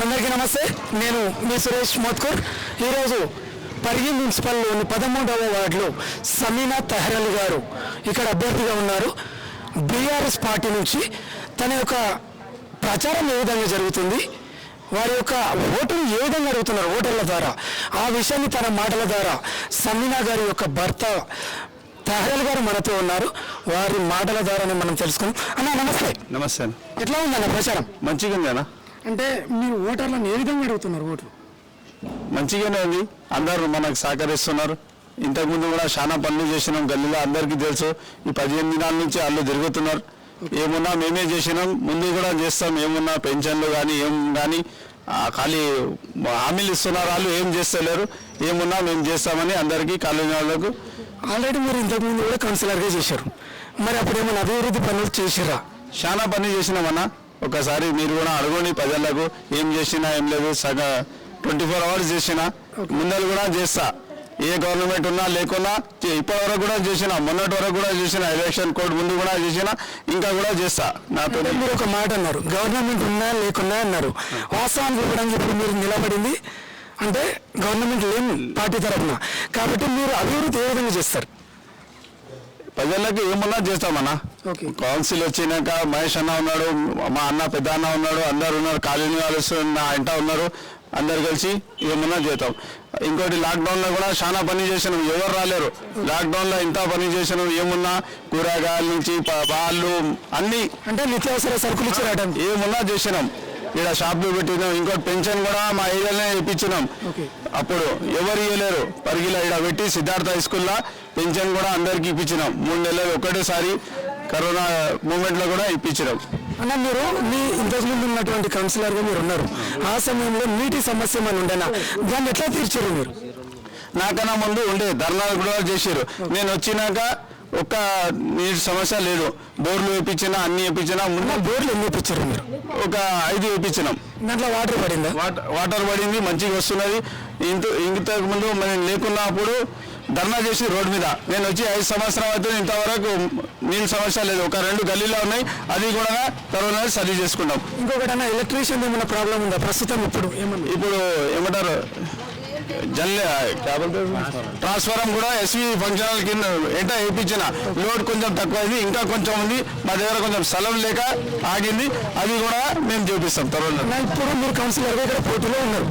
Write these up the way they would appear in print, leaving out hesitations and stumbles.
అందరికీ నమస్తే. నేను మీ సురేష్ మోత్కూర్. ఈరోజు పరిగి మున్సిపల్లోని 13వ వార్డులో సమీనా తెహ్రల్ గారు ఇక్కడ అభ్యర్థిగా ఉన్నారు. బీఆర్ఎస్ పార్టీ నుంచి తన యొక్క ప్రచారం ఏ విధంగా జరుగుతుంది, వారి యొక్క ఓటును ఏ విధంగా అడుగుతున్నారు ఓటర్ల ద్వారా, ఆ విషయాన్ని తన మాటల ద్వారా సమీనా గారి యొక్క భర్త తెహ్రల్ గారు మనతో ఉన్నారు. వారి మాటల ద్వారానే మనం తెలుసుకున్నాం. అన్న నమస్తే. నమస్తే. ఎట్లా ఉందన్న ప్రచారం? మంచిగా ఉంది అన్న. అంటే మీరు ఓటర్లను ఏ విధంగా అడుగుతున్నారు ఓట్లు? మంచిగానే ఉంది, అందరూ మనకు సహకరిస్తున్నారు. ఇంతకుముందు కూడా చాలా పనులు చేసినాం గల్లీలో, అందరికీ తెలుసు. ఈ 15 దినాల నుంచి వాళ్ళు తిరుగుతున్నారు. ఏమున్నా మేమే చేసినాం, ముందు కూడా చేస్తాం. ఏమున్నా పెన్షన్లు కానీ ఏం కానీ ఖాళీ హామీలు ఇస్తున్నారు, వాళ్ళు ఏం చేస్తలేరు. ఏమున్నా మేము చేస్తామని అందరికీ కాలనీ వాళ్ళకు. ఆల్రెడీ మీరు ఇంతకుముందు కూడా కౌన్సిలర్గా చేశారు, మరి అప్పుడు ఏమైనా అభివృద్ధి పనులు చేసిరా? చాలా పని చేసినామన్నా. ఒకసారి మీరు కూడా అడగండి ప్రజలకు, ఏం చేసినా ఏం లేదు. 24 అవర్స్ చేసినా, ముందలు కూడా చేస్తా. ఏ గవర్నమెంట్ ఉన్నా లేకున్నా ఇప్పటి వరకు కూడా చేసిన, మొన్నటి వరకు కూడా చేసిన, ఎలక్షన్ కోడ్ ముందు కూడా చేసిన, ఇంకా కూడా చేస్తా. నాతో మీరు ఒక మాట అన్నారు, గవర్నమెంట్ ఉన్నా లేకున్నా అన్నారు. వాస్తవానికి ఇవ్వడానికి ఇప్పుడు మీరు నిలబడింది అంటే గవర్నమెంట్ లేని పార్టీ తరఫున, కాబట్టి మీరు అభివృద్ధి ఏ విధంగా చేస్తారు? ప్రజలకు ఏమన్నా చేస్తామన్నా. కౌన్సిల్ వచ్చినాక మహేష్ అన్న ఉన్నాడు, మా అన్న పెద్ద అన్న ఉన్నాడు, అందరు ఉన్నారు, కాలనీ వాళ్ళు నా ఇంట ఉన్నారు. అందరు కలిసి ఏమన్నా చేస్తాం. ఇంకోటి లాక్డౌన్లో కూడా చాలా పని చేసినాం, ఎవరు రాలేరు. లాక్డౌన్లో ఇంత పని చేసినాం. ఏమున్నా కూరగాయల నుంచి పాలు అన్నీ, అంటే నిత్యావసర సరుకులు ఇచ్చారట, ఏమున్నా చేసినాం. ఇక్కడ షాప్లు పెట్టినాం. ఇంకోటి పెన్షన్ కూడా మా ఏరియాలోనే ఇప్పించినాం. అప్పుడు ఎవరు ఇవ్వలేరు. పరిగిలో ఇక్కడ పెట్టి సిద్ధార్థ హై స్కూల్లో పెన్షన్ కూడా అందరికీ ఇప్పించినాం. 3 నెలలు ఒకటేసారి కరోనా మూమెంట్లో కూడా ఇప్పించినాం. అన్న మీరు మీ ఇంతకుముందు ఉన్నటువంటి కౌన్సిలర్గా మీరు ఉన్నారు, ఆ సమయంలో నీటి సమస్య అని ఉండేనా, దాన్ని ఎట్లా తీర్చారు మీరు? నాకన్నా ముందు ఉండే ధర్నాలు కూడా చేశారు. నేను వచ్చినాక ఒక్క నీటి సమస్య లేదు. బోర్లు వేయించినా, అన్ని వేయించినా. ముందు బోర్లు ఎన్ని వేయించారు మీరు? ఒక 5 వేయించినాం. దాంట్లో వాటర్ పడిందా? వాటర్ పడింది, మంచిగా వస్తున్నది. ఇంతకు ముందు మనం లేకున్నప్పుడు ధర్నా చేసి రోడ్డు మీద నేను వచ్చి 5 సంవత్సరాలు అవుతుంది, ఇంతవరకు నీళ్ళ సమస్య లేదు. ఒక 2 గల్లీలో ఉన్నాయి, అది కూడా కరోనా సరి చేసుకుంటాం. ఇంకొకటి అన్న, ఎలక్ట్రీషియన్ ఏమైనా ప్రాబ్లం ఉందా ప్రస్తుతం? ఇప్పుడు ఏమంటారు ట్రాన్స్ఫారం కూడా ఎస్వి ఫంక్షనల్ కింద ఎంట వేయించిన. లోడ్ కొంచెం తక్కువ అయింది, ఇంకా కొంచెం ఉంది. మా దగ్గర కొంచెం స్థలం లేక ఆగింది, అది కూడా మేము చూపిస్తాం త్వరలో. ఇప్పుడు మీరు కౌన్సిలర్గా ఇక్కడ పోటీలో ఉన్నారు,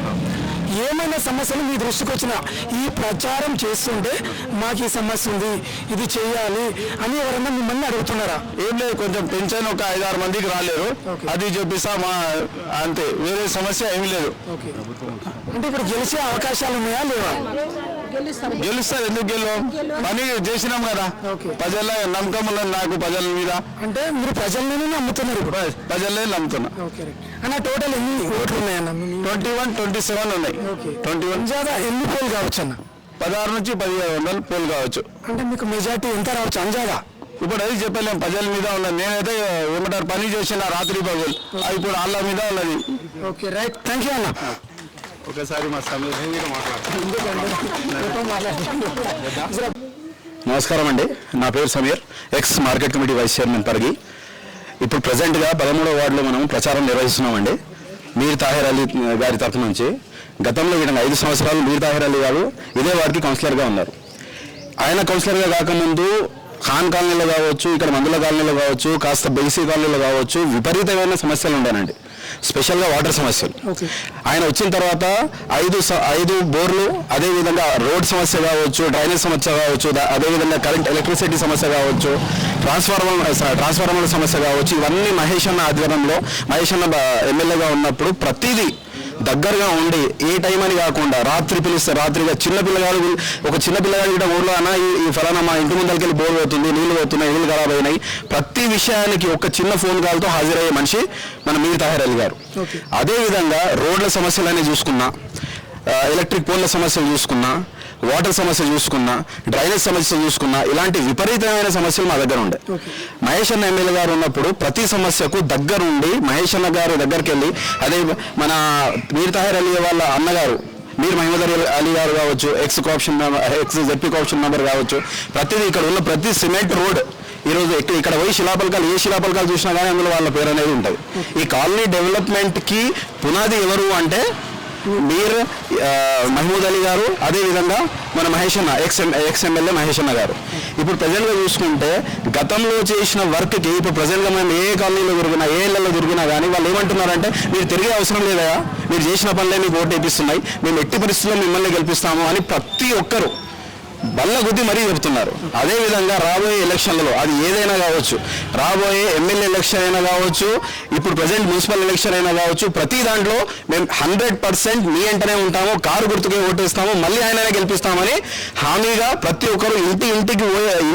ఏమైనా సమస్యలు మీ దృష్టికి వచ్చినా ఈ ప్రచారం చేస్తుంటే మాకు ఈ సమస్య ఉంది, ఇది చేయాలి అని ఎవరన్నా మిమ్మల్ని అడుగుతున్నారా? ఏం లేదు, కొంచెం పెన్షన్ ఒక 5-6 మందికి రాలేరు, అది చూపిస్తా మా అంతే. వేరే సమస్య ఏమి లేదు. అంటే ఇప్పుడు గెలిచే అవకాశాలు ఉన్నాయా లేవా? గెలుస్తారు, ఎందుకు గెలవం? పని చేసినాం కదా. ప్రజల నమ్మకం ఉన్నది నాకు ప్రజల మీద. అంటే మీరు ప్రజల్లోనే నమ్ముతున్నారు? ఇప్పుడు ప్రజలనే నమ్ముతున్నా. అన్న టోటల్ ఎన్ని ఓట్లు ఉన్నాయన్న? 21-27 ఉన్నాయి. 21 ఎన్ని పోల్ కావచ్చు అన్న? 16 నుంచి 1700 పోల్ కావచ్చు. అంటే మీకు మెజార్టీ ఎంత రావచ్చు అంజాదా? ఇప్పుడు అది చెప్పలేం, ప్రజల మీద ఉన్నది. నేనైతే ఏమంటారు పని చేసిన రాత్రి పగులు, అది ఇప్పుడు వాళ్ళ మీద ఉన్నది. ఓకే రైట్, థ్యాంక్ యూ అన్న. ఒకసారి మా నమస్కారం అండి, నా పేరు Sameer, ex market committee vice chairman Parigi. ఇప్పుడు ప్రజెంట్గా 13వ వార్డులో మనం ప్రచారం నిర్వహిస్తున్నామండి. మీర్ తాహిర్ అలీ గారి తరఫు నుంచి. గతంలో ఈ 5 సంవత్సరాలు మీర్ తాహిర్ అలీ గారు ఇదే వార్డుకి కౌన్సిలర్గా ఉన్నారు. ఆయన కౌన్సిలర్గా కాకముందు ఖాన్ కాలనీలో కావచ్చు, ఇక్కడ మందుల కాలనీలో కావచ్చు, కాస్త బేసీ కాలనీలో కావచ్చు, విపరీతమైన సమస్యలు ఉండేనండి, స్పెషల్గా వాటర్ సమస్యలు. ఆయన వచ్చిన తర్వాత 5 బోర్లు, అదేవిధంగా రోడ్ సమస్య కావచ్చు, డ్రైనేజ్ సమస్య కావచ్చు, అదేవిధంగా ఎలక్ట్రిసిటీ సమస్య కావచ్చు, ట్రాన్స్ఫార్మర్ల సమస్య కావచ్చు, ఇవన్నీ మహేష్ అన్న ఆధ్వర్యంలో, మహేష్ అన్న ఎమ్మెల్యేగా ఉన్నప్పుడు ప్రతిదీ దగ్గరగా ఉండి ఏ టైం అని కాకుండా రాత్రి పిలిస్తే రాత్రిగా చిన్న పిల్లగాడు కూడా ఊళ్ళో అన్న ఈ ఫలానా మా ఇంటి ముందరికెళ్ళి బోర్ అవుతుంది, నీళ్లు పోతున్నాయి, నీళ్లు ఖరాబ్ అయినాయి, ప్రతి విషయానికి ఒక చిన్న ఫోన్ కాల్తో హాజరయ్యే మనిషి మన మీర్ తాహిర్ అలీ గారు. అదేవిధంగా రోడ్ల సమస్యలనే చూసుకున్నా, ఎలక్ట్రిక్ పోల్ల సమస్యలు చూసుకున్నా, వాటర్ సమస్య చూసుకున్నా, డ్రైనేజ్ సమస్య చూసుకున్నా, ఇలాంటి విపరీతమైన సమస్యలు మా దగ్గర ఉండే. మహేష్ అన్న ఎమ్మెల్యే గారు ఉన్నప్పుడు ప్రతి సమస్యకు దగ్గరుండి మహేష్ అన్న గారి దగ్గరికి వెళ్ళి, అదే మన మీర్ తాహిర్ అలీ వాళ్ళ అన్నగారు మీర్ మహమ్మద్ అలీ గారు కావచ్చు, ఎక్స్ జెడ్పీ కోఆప్షన్ మెంబర్ కావచ్చు, ప్రతిదీ ఇక్కడ ఉన్న ప్రతి సిమెంట్ రోడ్ ఈరోజు ఇక్కడ పోయి శిలాపలకాలు ఏ శిలాపలకాలు చూసినా కానీ అందులో వాళ్ళ పేరు అనేది ఉంటుంది. ఈ కాలనీ డెవలప్మెంట్కి పునాది ఎవరు అంటే మీర్ మహమూద్ అలీ గారు, అదేవిధంగా మన మహేష్ అన్న ఎక్స్ ఎమ్మెల్యే మహేష్ అన్న గారు. ఇప్పుడు ప్రజెంట్గా చూసుకుంటే గతంలో చేసిన వర్క్కి ఇప్పుడు ప్రజెంట్గా మనం ఏ కాలనీలో తిరిగినా ఏ ఇళ్లలో తిరిగినా కానీ వాళ్ళు ఏమంటున్నారంటే మీరు తిరిగే అవసరం లేదా, మీరు చేసిన పనులే మీకు ఓటు వేపిస్తున్నాయి, మేము ఎట్టి పరిస్థితుల్లో మిమ్మల్ని గెలిపిస్తాము అని ప్రతి ఒక్కరు బల్ల గుద్ది మరీ చెప్తున్నారు. అదేవిధంగా రాబోయే ఎలక్షన్లలో అది ఏదైనా కావచ్చు, రాబోయే ఎమ్మెల్యే ఎలక్షన్ అయినా కావచ్చు, ఇప్పుడు ప్రజెంట్ మున్సిపల్ ఎలక్షన్ అయినా కావచ్చు, ప్రతి దాంట్లో మేము 100% మీ వెంటనే ఉంటాము, కారు గుర్తుకే ఓటేస్తాము, మళ్ళీ ఆయననే గెలిపిస్తామని హామీగా ప్రతి ఒక్కరు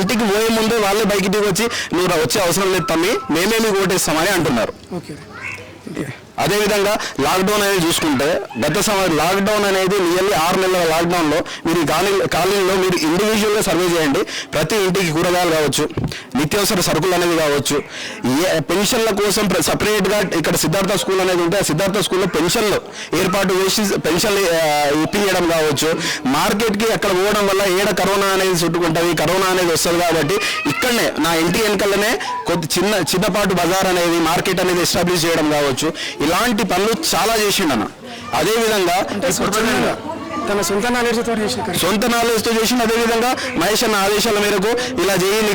ఇంటికి పోయే ముందు వాళ్ళే బయటికి వచ్చి నువ్వు వచ్చే అవసరం లేదు తమ్మి, మేమే మీకు ఓటేస్తామని అంటున్నారు. అదేవిధంగా లాక్డౌన్ అనేది చూసుకుంటే లాక్డౌన్ అనేది నియర్లీ 6 నెలల లాక్డౌన్లో మీరు కాలనీలో మీరు ఇండివిజువల్గా సర్వే చేయండి. ప్రతి ఇంటికి కూరగాయలు కావచ్చు, నిత్యావసర సరుకులు అనేది కావచ్చు, పెన్షన్ల కోసం సపరేట్గా ఇక్కడ సిద్ధార్థ స్కూల్ అనేది ఉంటే ఆ సిద్ధార్థ స్కూల్లో పెన్షన్లు ఏర్పాటు చేసి పెన్షన్లు ఇప్పించడం కావచ్చు. మార్కెట్కి అక్కడ పోవడం వల్ల ఏడ కరోనా అనేది చుట్టుకుంటుంది, కరోనా అనేది వస్తుంది కాబట్టి ఇక్కడనే నా ఇంటి వెనకలనే చిన్నపాటు బజార్ అనేది మార్కెట్ అనేది ఎస్టాబ్లిష్ చేయడం కావచ్చు. ఇలాంటి పనులు చాలా చేసిండన్న. అదేవిధంగా తన సొంత నాలెడ్జ్తో చేసిండు. అదేవిధంగా మహేష్ అన్న ఆదేశాల మేరకు ఇలా చేయి, నీ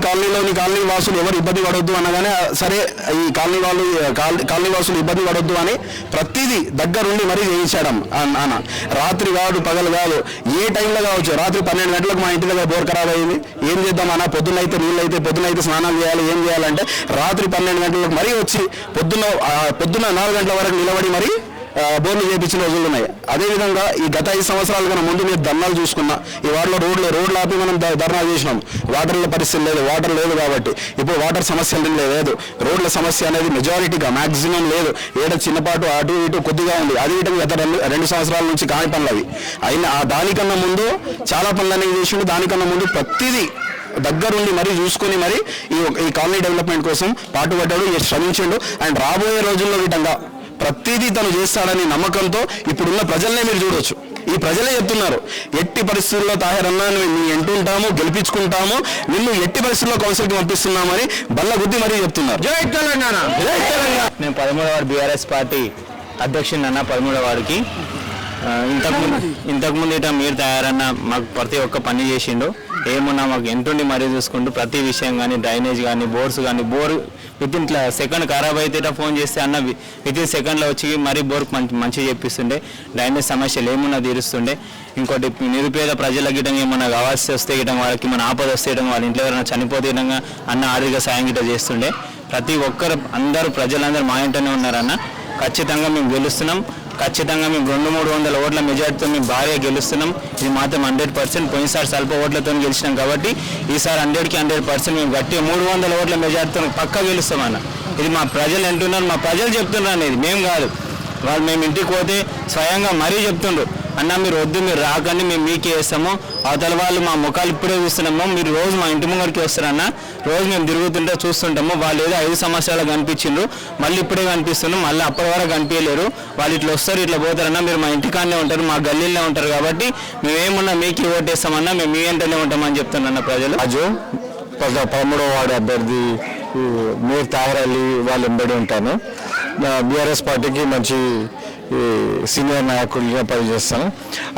కాలనీ వాసులు ఎవరు ఇబ్బంది పడొద్దు అనగానే సరే ఈ కాలనీ వాసులు ఇబ్బంది పడొద్దు అని ప్రతిదీ దగ్గరుండి మరీ చేయించాడు అన్న. రాత్రి కాదు పగలు కాదు ఏ టైంలో కావచ్చు, రాత్రి 12 గంటలకు మా ఇంటి దగ్గర బోర్ ఖరాబ్ అయింది, ఏం చేద్దాం అన్న, పొద్దున్నైతే పొద్దునైతే స్నానాలు చేయాలి, ఏం చేయాలంటే రాత్రి 12 గంటలకు మరీ వచ్చి పొద్దున్న 4 గంటల వరకు నిలబడి మరీ బోర్లు చేయించిన రోజులు ఉన్నాయి. అదేవిధంగా ఈ గత 5 సంవత్సరాల కన్నా ముందు మీరు ధర్నాలు చూసుకున్నా, ఈ వార్డులో రోడ్లు ఆపి మనం ధర్నా చేసినాం. వాటర్ల పరిస్థితి లేదు, వాటర్ లేదు కాబట్టి ఇప్పుడు వాటర్ సమస్య లేదు, రోడ్ల సమస్య అనేది మెజారిటీగా మ్యాక్సిమం లేదు, ఏడ చిన్నపాటు అటు ఇటు కొద్దిగా ఉంది. అది ఇటు గత 2 సంవత్సరాల నుంచి కాని పనులు అవి అయినా దానికన్నా ముందు చాలా పనులు అనేవి చేసిండు. దానికన్నా ముందు ప్రతిదీ దగ్గరుండి మరీ చూసుకొని మరి ఈ కాలనీ డెవలప్మెంట్ కోసం పాటుపడ్డాడు, శ్రమించాడు. అండ్ రాబోయే రోజుల్లో విధంగా ప్రతిదీ తను చేస్తాడని నమ్మకంతో ఇప్పుడున్న ప్రజలనే మీరు చూడవచ్చు. ఈ ప్రజలే చెప్తున్నారు ఎట్టి పరిస్థితుల్లో తాహిర్ అన్న నీ ఎంటుంటాము, గెలిపించుకుంటాము, నిన్ను ఎట్టి పరిస్థితుల్లో కౌన్సిల్కి పంపిస్తున్నామని బల్ల గుద్ది మరీ చెప్తున్నారు. జై తెలంగాణ, జై తెలంగాణ. నేను 13వ వార్డు బీఆర్ఎస్ పార్టీ అధ్యక్షుడు అన్న. 13వ వార్డుకి ఇంతకుముందు ఇట మీరు తయారన్న మాకు ప్రతి ఒక్క పని చేసిండు. ఏమున్నా మాకు ఎంటుండి మరీ చూసుకుంటూ ప్రతి విషయం కానీ డ్రైనేజ్ కానీ బోర్స్ కానీ బోర్ వితిన్ సెకండ్ ఖరాబ్ అయితే ఫోన్ చేస్తే అన్న వితిన్ సెకండ్లో వచ్చి మరీ బోర్ మంచిగా చెప్పిస్తుండే, డ్రైనేజ్ సమస్యలు ఏమున్నా తీరుస్తుండే. ఇంకోటి నిరుపేద ప్రజల గిటం ఏమన్నా కావాల్సి వస్తే గిటం వాళ్ళకి మన ఆపద వస్తే గిటం వాళ్ళ ఇంట్లో ఎవరైనా చనిపోతే గిటంగా అన్న ఆర్థిక సాయం గిట చేస్తుండే. ప్రతి ఒక్కరు ప్రజలందరూ మా ఇంటనే ఉన్నారన్న. ఖచ్చితంగా మేము గెలుస్తున్నాం, ఖచ్చితంగా మేము 200-300 ఓట్ల మెజార్టీతో మేము భారీగా గెలుస్తున్నాం. ఇది మాత్రం 100%. పోయినసారి స్వల్ప ఓట్లతో గెలిచినాం కాబట్టి ఈసారి 100కి 100% మేము గట్టిగా 300 ఓట్ల మెజార్టీతో పక్కా గెలుస్తామన్న. ఇది మా ప్రజలు అంటున్నారు, మా ప్రజలు చెప్తున్నారు అనేది మేము కాదు. వాళ్ళు మేము ఇంటికి పోతే స్వయంగా మరీ చెప్తుండ్రు, అన్న మీరు వద్దు, మీరు రాకండి, మేము మీకే వేస్తాము. అవతల వాళ్ళు మా ముఖాలు ఇప్పుడే చూస్తున్నాము, మీరు రోజు మా ఇంటి ముంగడికి వస్తారన్న, రోజు మేము తిరుగుతుంటే చూస్తుంటాము. వాళ్ళు ఏదో 5 సంవత్సరాలు కనిపించిండ్రు, మళ్ళీ ఇప్పుడే కనిపిస్తున్నాం, మళ్ళీ అప్పటి వరకు కనిపించలేరు. వాళ్ళు ఇట్లా వస్తారు ఇట్లా పోతారన్నా, మీరు మా ఇంటికాడనే ఉంటారు, మా గల్లీలో ఉంటారు కాబట్టి మేమేమన్నా మీకే ఓటేస్తామన్నా, మేము మీ వెంటనే ఉంటామని చెప్తున్నా ప్రజలు. రాజు 13వ వార్డు అభ్యర్థి మీర్ తాహిర్ అలీ వాళ్ళు వెంబడి ఉంటాను. బీఆర్ఎస్ పార్టీకి మంచి సీనియర్ నాయకుడిగా పనిచేస్తాను.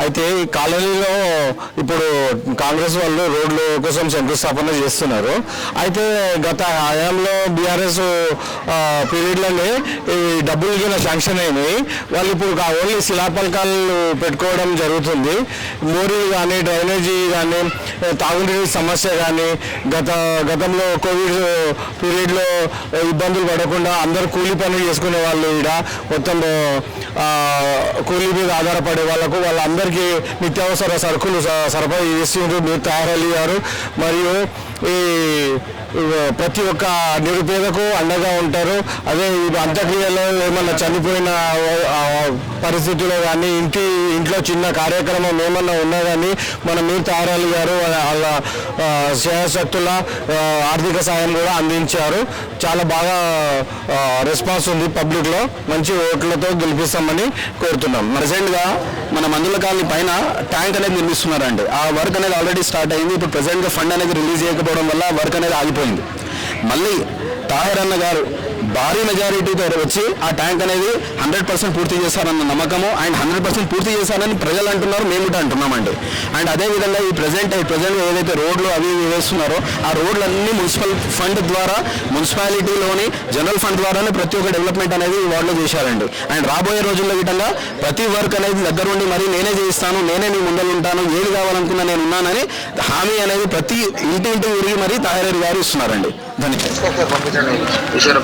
అయితే ఈ కాలనీలో ఇప్పుడు కాంగ్రెస్ వాళ్ళు రోడ్ల కోసం శంకుస్థాపన చేస్తున్నారు. అయితే గత హయాంలో బీఆర్ఎస్ పీరియడ్లోనే ఈ డబ్బులు కింద శాంక్షన్ అయినాయి. వాళ్ళు ఇప్పుడు ఓన్లీ శిలాపలకాలు పెట్టుకోవడం జరుగుతుంది. మోరీలు కానీ డ్రైనేజీ కానీ తాగునీటి సమస్య కానీ గతంలో కోవిడ్ పీరియడ్లో ఇబ్బందులు పడకుండా అందరూ కూలీ పనులు చేసుకునే వాళ్ళు ఈడ మొత్తం కూలీ మీద ఆధారపడే వాళ్ళందరికీ నిత్యావసర సరుకులు సరఫరా చేస్తుండ్రు మీర్ తాహిర్ అలీ గారు. మరియు ఈ ప్రతి ఒక్క నిరుపేదకు అండగా ఉంటారు. అదే అంత్యక్రియలో ఏమన్నా చనిపోయిన పరిస్థితుల్లో కానీ ఇంట్లో చిన్న కార్యక్రమం ఏమన్నా ఉన్నా కానీ మన మీర్ తాహిర్ అలీ గారు వాళ్ళ శాయశక్తుల ఆర్థిక సాయం కూడా అందించారు. చాలా బాగా రెస్పాన్స్ ఉంది పబ్లిక్లో. మంచి ఓట్లతో గెలిపిస్తామని కోరుతున్నాం. ప్రజెంట్గా మన మందుల కాలనీ పైన ట్యాంక్ అనేది నిర్మిస్తున్నారండి. ఆ వర్క్ అనేది ఆల్రెడీ స్టార్ట్ అయింది. ఇప్పుడు ప్రజెంట్గా ఫండ్ అనేది రిలీజ్ చేయకపోవడం వల్ల వర్క్ అనేది ఆగిపోయింది. మళ్ళీ తాహిర్ అన్న గారు భారీ మెజారిటీతో వచ్చి ఆ ట్యాంక్ అనేది 100% పూర్తి చేస్తారన్న నమ్మకము అండ్ 100% పూర్తి చేస్తారని ప్రజలు అంటున్నారు, మేము కూడా అంటున్నామండి. అండ్ అదేవిధంగా ఈ ప్రజెంట్ ఏదైతే రోడ్లు అవి వేస్తున్నారో ఆ రోడ్లన్నీ మున్సిపల్ ఫండ్ ద్వారా, మున్సిపాలిటీలోని జనరల్ ఫండ్ ద్వారానే ప్రతి ఒక్క డెవలప్మెంట్ అనేది ఈ వార్డులో చేశారండి. అండ్ రాబోయే రోజుల్లో విధంగా ప్రతి వర్క్ అనేది దగ్గరుండి మరి నేనే చేయిస్తాను, నేనే మీ ముందర ఉంటాను, ఏది కావాలనుకున్నా నేను ఉన్నానని హామీ అనేది ప్రతి ఇంటింటి ఊరికి మరి తాహిర్ గారు ఇస్తున్నారండి. ధన్యవాదాలు.